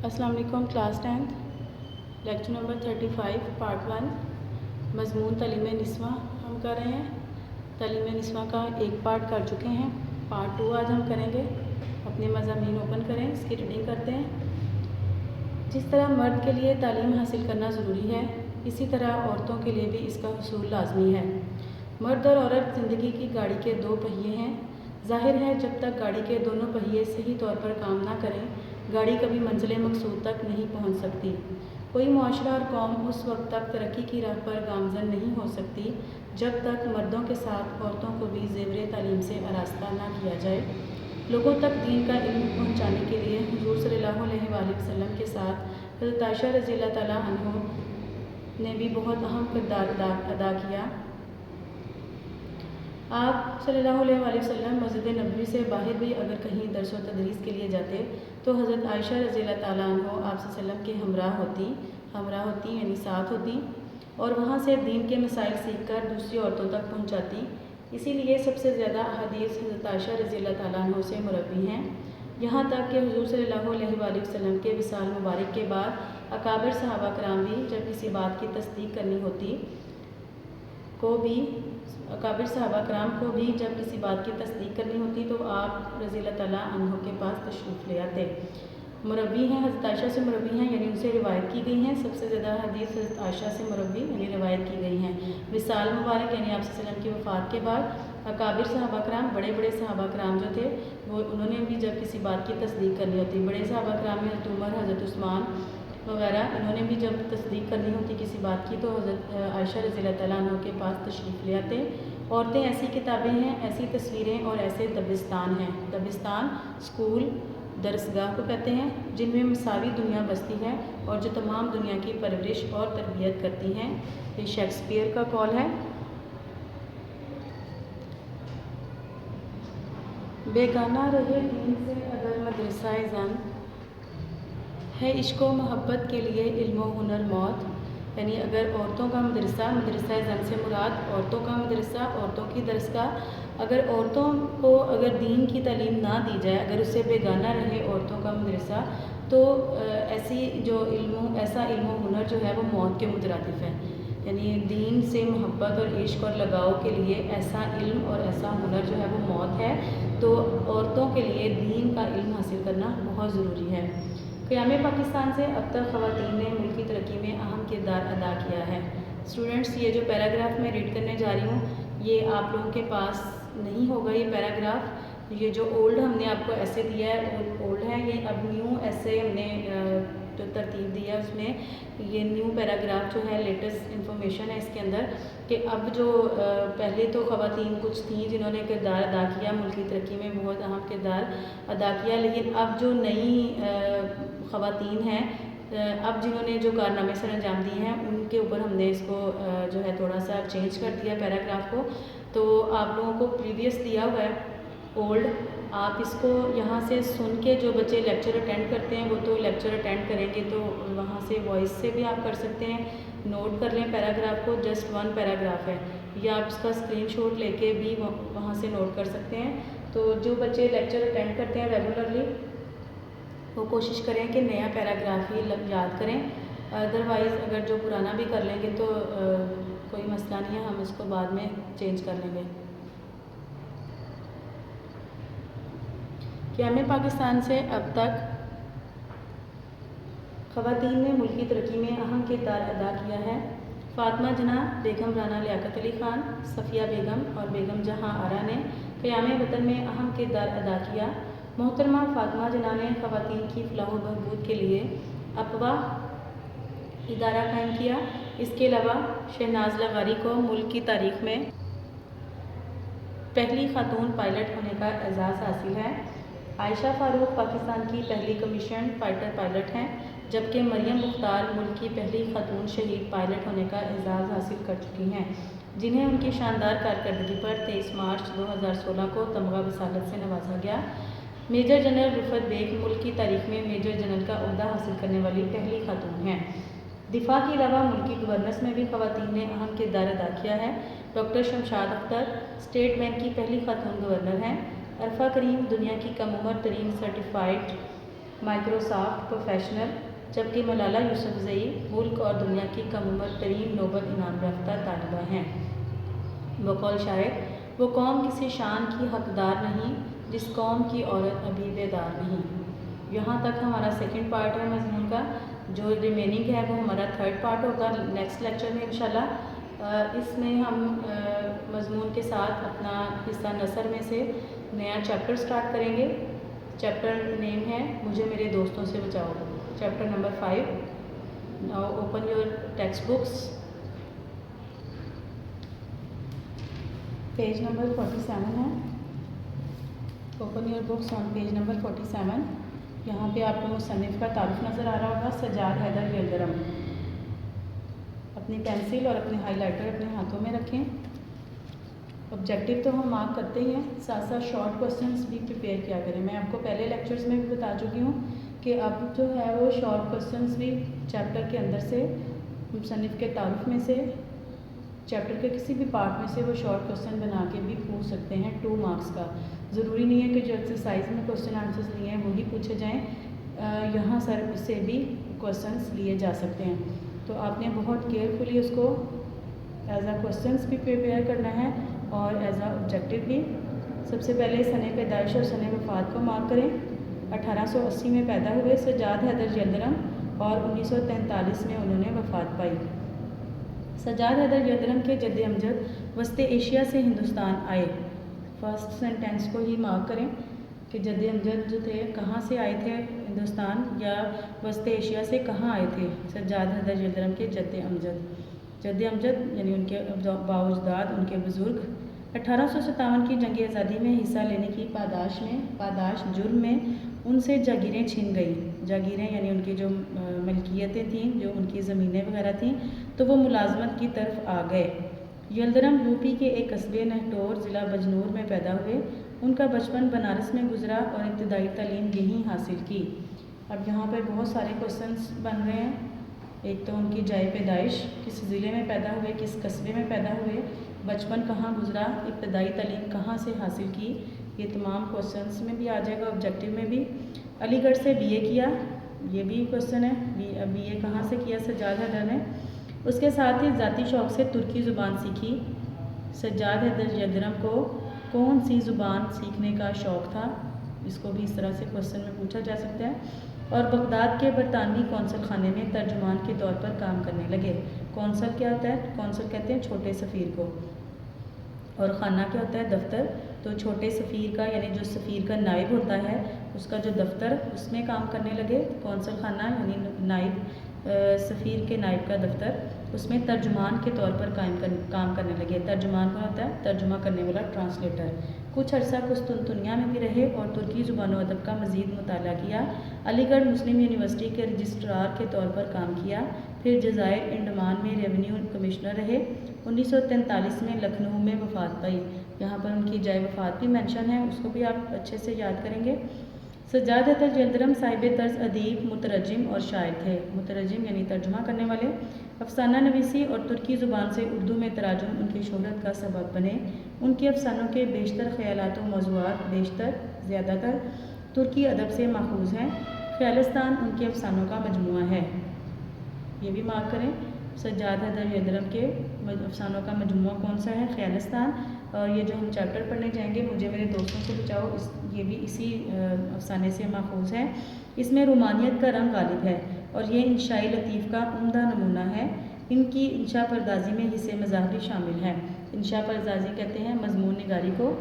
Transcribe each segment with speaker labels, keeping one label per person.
Speaker 1: السلام علیکم class 10 lecture number 35 part 1 مضمون تعلیم نسواں ہم کر رہے ہیں۔ تعلیم نسواں کا ایک پارٹ کر چکے ہیں، پارٹ 2 آج ہم کریں گے۔ اپنے مضامین اوپن کریں، اس کی ریڈنگ کرتے ہیں۔ جس طرح مرد کے لیے تعلیم حاصل کرنا ضروری ہے، اسی طرح عورتوں کے لیے بھی اس کا حصول لازمی ہے۔ مرد اور عورت زندگی کی گاڑی کے دو پہیے ہیں۔ ظاہر ہے جب تک گاڑی کے دونوں پہیے صحیح طور پر کام نہ کریں، گاڑی کبھی منزل مقصود تک نہیں پہنچ سکتی۔ کوئی معاشرہ اور قوم اس وقت تک ترقی کی راہ پر گامزن نہیں ہو سکتی جب تک مردوں کے ساتھ عورتوں کو بھی زیور تعلیم سے آراستہ نہ کیا جائے۔ لوگوں تک دین کا علم پہنچانے کے لیے حضور صلی اللہ علیہ وآلہ وسلم کے ساتھ حضرت عائشہ رضی اللہ تعالیٰ عنہ نے بھی بہت اہم کردار ادا کیا۔ آپ صلی اللہ علیہ وآلہ وسلم مسجد نبوی سے باہر بھی اگر کہیں درس و تدریس کے لیے جاتے تو حضرت عائشہ رضی اللہ تعالیٰ عنہ آپ صلی اللہ علیہ وسلم کے ہمراہ ہوتی یعنی ساتھ ہوتی، اور وہاں سے دین کے مسائل سیکھ کر دوسری عورتوں تک پہنچاتی۔ اسی لیے سب سے زیادہ احادیث حضرت عائشہ رضی اللہ تعالیٰ عنہ سے مروی ہیں، یہاں تک کہ حضور صلی اللہ علیہ وآلہ وسلم کے وصال مبارک کے بعد اکابر صحابہ کرام بھی جب کسی بات کی تصدیق کرنی ہوتی تو آپ رضی اللہ تعالیٰ عنہ کے پاس تشریف لے آتے۔ مروی ہیں، حضرت عائشہ سے مروی ہیں یعنی ان سے روایت کی گئی ہیں۔ سب سے زیادہ حدیث حضرت عائشہ سے مروی یعنی روایت کی گئی ہیں۔ وصال مبارک یعنی آپ صلی اللہ علیہ وسلم کی وفات کے بعد اکابر صحابہ کرام، بڑے بڑے صحابہ کرام جو تھے وہ انہوں نے بھی جب کسی بات کی تصدیق کرنی ہوتی، بڑے صحابہ کرام میں حضرت عمر، حضرت عثمان وغیرہ، انہوں نے بھی جب تصدیق کرنی ہوتی کسی بات کی تو حضرت عائشہ رضی اللہ تعالیٰ عنہ کے پاس تشریف لے آتے۔ عورتیں ایسی کتابیں ہیں، ایسی تصویریں اور ایسے دبستان ہیں، دبستان اسکول درسگاہ کو کہتے ہیں، جن میں مساوی دنیا بستی ہے اور جو تمام دنیا کی پرورش اور تربیت کرتی ہیں۔ یہ شیکسپیئر کا قول ہے۔ بیگانہ رہے دین سے اگر مدرسہ زن، ہے عشق و محبت کے لیے علم و ہنر موت، یعنی اگر عورتوں کا مدرسہ زن سے مراد عورتوں کا مدرسہ، عورتوں کی درسگاہ، اگر عورتوں کو اگر دین کی تعلیم نہ دی جائے، اگر اس سے بیگانہ رہے عورتوں کا مدرسہ، تو ایسا علم و ہنر جو ہے وہ موت کے مترادف ہے۔ یعنی دین سے محبت اور عشق اور لگاؤ کے لیے ایسا علم اور ایسا ہنر جو ہے وہ موت ہے، تو عورتوں کے لیے دین کا علم حاصل کرنا بہت ضروری ہے۔ قیام پاکستان سے اب تک خواتین نے ملکی ترقی میں اہم کردار ادا کیا ہے۔ اسٹوڈنٹس، یہ جو پیراگراف میں ریڈ کرنے جا رہی ہوں یہ آپ لوگوں کے پاس نہیں ہوگا، یہ پیراگراف، یہ جو اولڈ ہم نے آپ کو ایسے دیا ہے اولڈ ہے، یہ اب نیو ایسے ہم نے جو ترتیب دی ہے اس میں یہ نیو پیراگراف جو ہے لیٹسٹ انفارمیشن ہے اس کے اندر، کہ اب جو پہلے تو خواتین کچھ تھیں جنہوں نے کردار ادا کیا، ملکی ترقی میں بہت اہم کردار ادا کیا، لیکن اب جو نئی خواتین ہیں، اب جنہوں نے جو کارنامے سر انجام دیے ہیں ان کے اوپر ہم نے اس کو جو ہے تھوڑا سا چینج کر دیا پیراگراف کو۔ تو آپ لوگوں کو پریویس دیا ہوا ہے اولڈ، آپ اس کو یہاں سے سن کے، جو بچے لیکچر اٹینڈ کرتے ہیں وہ تو لیکچر اٹینڈ کریں گے تو وہاں سے وائس سے بھی آپ کر سکتے ہیں، نوٹ کر لیں پیراگراف کو، جسٹ 1 پیراگراف ہے، یا آپ اس کا اسکرین شاٹ لے کے بھی وہاں سے نوٹ کر سکتے ہیں۔ تو جو بچے لیکچر اٹینڈ کرتے ہیں ریگولرلی وہ کوشش کریں کہ نیا پیراگراف ہی یاد کریں، ادروائز اگر جو پرانا بھی کر لیں گے تو کوئی مسئلہ نہیں ہے، ہم اس کو بعد میں چینج کر لیں گے۔ قیام پاکستان سے اب تک خواتین نے ملکی ترقی میں اہم کردار ادا کیا ہے۔ فاطمہ جناح، بیگم رانا لیاقت علی خان، صفیہ بیگم اور بیگم جہاں آرا نے قیام وطن میں اہم کردار ادا کیا۔ محترمہ فاطمہ جناح نے خواتین کی فلاح و بہبود کے لیے اپوا ادارہ قائم کیا۔ اس کے علاوہ شہناز لغاری کو ملک کی تاریخ میں پہلی خاتون پائلٹ ہونے کا اعزاز حاصل ہے۔ عائشہ فاروق پاکستان کی پہلی کمیشنڈ فائٹر پائلٹ ہیں، جبکہ مریم مختار ملک کی پہلی خاتون شہید پائلٹ ہونے کا اعزاز حاصل کر چکی ہیں، جنہیں ان کی شاندار کارکردگی پر 23 مارچ 2016 کو تمغہ وصالت سے نوازا گیا۔ میجر جنرل رفعت بیگ ملک کی تاریخ میں میجر جنرل کا عہدہ حاصل کرنے والی پہلی خاتون ہیں۔ دفاع کے علاوہ ملکی گورننس میں بھی خواتین نے اہم کردار ادا کیا ہے۔ Doctor Shamshad Akhtar state bank کی پہلی خاتون گورنر ہیں۔ عرفہ کریم دنیا کی کم عمر ترین سرٹیفائڈ مائکروسافٹ پروفیشنل، جبکہ ملالہ یوسفزئی ملک اور دنیا کی کم عمر ترین نوبل انعام یافتہ طالبہ ہیں۔ بقول شاعر، وہ قوم کسی شان کی حقدار نہیں جس قوم کی عورت ابھی بیدار نہیں۔ یہاں تک ہمارا سیکنڈ پارٹ ہے مضمون کا، جو ریمیننگ ہے وہ ہمارا تھرڈ پارٹ ہوگا نیکسٹ لیکچر میں انشاءاللہ۔ اس میں ہم مضمون کے ساتھ اپنا حصہ نثر میں سے نیا چیپٹر سٹارٹ کریں گے۔ چیپٹر نیم ہے مجھے میرے دوستوں سے بچاؤ، chapter number 5۔ Now open your text books, page number 47 ہے۔ Open your books on page number 47۔ یہاں پہ آپ کو مصنف کا تعارف نظر آ رہا ہوگا، سجاد حیدر یلدرم۔ اپنی پینسل اور اپنے ہائی لائٹر اپنے ہاتھوں میں رکھیں۔ آبجیکٹیو تو ہم مارک کرتے ہی ہیں، ساتھ ساتھ شارٹ کوسچنس بھی پریپیئر کیا کریں۔ میں آپ کو پہلے لیکچرز میں بھی بتا چکی ہوں کہ اب جو ہے وہ شارٹ کوسچنس بھی چیپٹر کے اندر سے، مصنف کے تعارف میں سے، چیپٹر کے کسی بھی پارٹ میں سے وہ شارٹ کوسچن بنا کے بھی پوچھ سکتے ہیں 2 مارکس کا۔ ضروری نہیں ہے کہ جو ایکسرسائز میں کوسچن آنسرز لیے ہیں وہی پوچھے جائیں، یہاں سے بھی کوسچنس لیے جا سکتے ہیں۔ تو آپ نے بہت کیئرفلی اس کو ایز اے کوسچنس بھی پریپیئر کرنا ہے اور ایز اے آبجیکٹیو بھی۔ سب سے پہلے سنِ پیدائش اور سنِ وفات کو مارک کریں۔ 1880 میں پیدا ہوئے سجاد حیدر یلدرم اور 1943 میں انہوں نے وفات پائی۔ سجاد حیدر یلدرم کے جد امجد وسط ایشیا سے ہندوستان آئے۔ فرسٹ سینٹینس کو ہی مارک کریں کہ جد امجد جو تھے کہاں سے آئے تھے ہندوستان، یا وسط ایشیا سے کہاں آئے تھے سجاد حیدر یلدرم کے جد امجد۔ جد امجد یعنی ان کے بااجداد، ان کے بزرگ 1857 کی جنگ آزادی میں حصہ لینے کی پاداش جرم میں ان سے جاگیریں چھن گئیں۔ جاگیریں یعنی ان کی جو ملکیتیں تھیں، جو ان کی زمینیں وغیرہ تھیں، تو وہ ملازمت کی طرف آ گئے۔ یلدرم یوپی کے ایک قصبے نہٹور ضلع بجنور میں پیدا ہوئے۔ ان کا بچپن بنارس میں گزرا اور ابتدائی تعلیم یہیں حاصل کی۔ اب یہاں پہ بہت سارے کوسچنس بن رہے ہیں۔ ایک تو ان کی جائے پیدائش، کس ضلع میں پیدا ہوئے، کس قصبے میں پیدا ہوئے، بچپن کہاں گزرا، ابتدائی تعلیم کہاں سے حاصل کی، یہ تمام کوسچنس میں بھی آ جائے گا، آبجیکٹیو میں بھی۔ علی گڑھ سے BA کیا، یہ بھی کوسچن ہے، BA کہاں سے کیا سجاد حیدر نے۔ اس کے ساتھ ہی ذاتی شوق سے ترکی زبان سیکھی۔ سجاد حیدر یلدرم کو کون سی زبان سیکھنے کا شوق تھا، اس کو بھی اس طرح سے کوسچن میں پوچھا جا سکتا ہے۔ اور بغداد کے برطانوی قونصل خانے میں ترجمان کے طور پر کام کرنے لگے۔ قونصل کیا ہوتا ہے؟ قونصل کہتے ہیں چھوٹے سفیر کو، اور خانہ کیا ہوتا ہے؟ دفتر۔ تو چھوٹے سفیر کا یعنی جو سفیر کا نائب ہوتا ہے اس کا جو دفتر، اس میں کام کرنے لگے۔ قونصل خانہ یعنی نائب، سفیر کے نائب کا دفتر، اس میں ترجمان کے طور پر کام کرنے لگے۔ ترجمان کون ہوتا ہے؟ ترجمہ کرنے والا، ٹرانسلیٹر۔ کچھ عرصہ قسطنطنیہ میں بھی رہے اور ترکی زبان و ادب کا مزید مطالعہ کیا۔ علی گڑھ مسلم یونیورسٹی کے رجسٹرار کے طور پر کام کیا۔ پھر جزائر انڈمان میں ریونیو کمشنر رہے۔ 1943 میں لکھنؤ میں وفات پائی۔ یہاں پر ان کی جائے وفات بھی مینشن ہے، اس کو بھی آپ اچھے سے یاد کریں گے۔ سجاد حیدر یلدرم صاحب طرز ادیب، مترجم اور شاعر تھے۔ مترجم یعنی ترجمہ کرنے والے۔ افسانہ نویسی اور ترکی زبان سے اردو میں تراجم ان کی شہرت کا سبب بنے۔ ان کے افسانوں کے بیشتر خیالات و موضوعات زیادہ تر ترکی ادب سے ماخوذ ہیں۔ خیالستان ان کے افسانوں کا مجموعہ ہے، یہ بھی مارک کریں۔ سجاد حیدر یلدرم کے افسانوں کا مجموعہ کون سا ہے؟ خیالستان۔ اور یہ جو ہم چیپٹر پڑھنے جائیں گے مجھے میرے دوستوں سے بچاؤ، یہ بھی اسی افسانے سے ماخوذ ہے۔ اس میں رومانیت کا رنگ غالب ہے اور یہ انشائی لطیف کا عمدہ نمونہ ہے۔ ان کی انشا پردازی میں حصے مزاح بھی شامل ہیں۔ انشا پردازی کہتے ہیں مضمون نگاری کو۔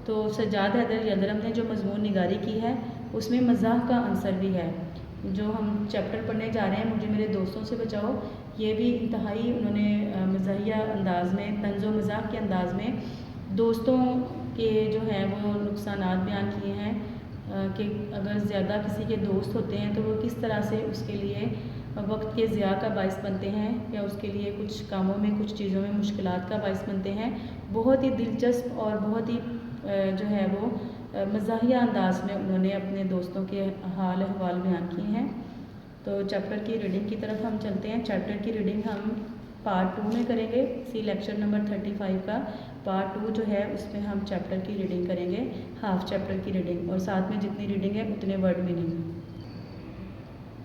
Speaker 1: تو سجاد حیدر یلدرم نے جو مضمون نگاری کی ہے اس میں مزاح کا عنصر بھی ہے۔ جو ہم چیپٹر پڑھنے جا رہے ہیں مجھے میرے دوستوں سے بچاؤ، یہ بھی انتہائی انہوں نے مزاحیہ انداز میں، طنز و مزاح کے انداز میں دوستوں کے جو ہیں وہ نقصانات بیان کیے ہیں، کہ اگر زیادہ کسی کے دوست ہوتے ہیں تو وہ کس طرح سے اس کے لیے وقت کے ضیاع کا باعث بنتے ہیں، یا اس کے لیے کچھ کاموں میں، کچھ چیزوں میں مشکلات کا باعث بنتے ہیں۔ بہت ہی دلچسپ اور بہت ہی جو ہے وہ مزاحیہ انداز میں انہوں نے اپنے دوستوں کے حال احوال بیان کیے ہیں۔ تو چیپٹر کی ریڈنگ کی طرف ہم چلتے ہیں۔ چیپٹر کی ریڈنگ ہم پارٹ 2 میں کریں گے، اسی لیکچر نمبر 35 کا پارٹ 2 جو ہے اس میں ہم چیپٹر کی ریڈنگ کریں گے، ہاف چیپٹر کی ریڈنگ، اور ساتھ میں جتنی ریڈنگ ہے اتنے ورڈ میننگ۔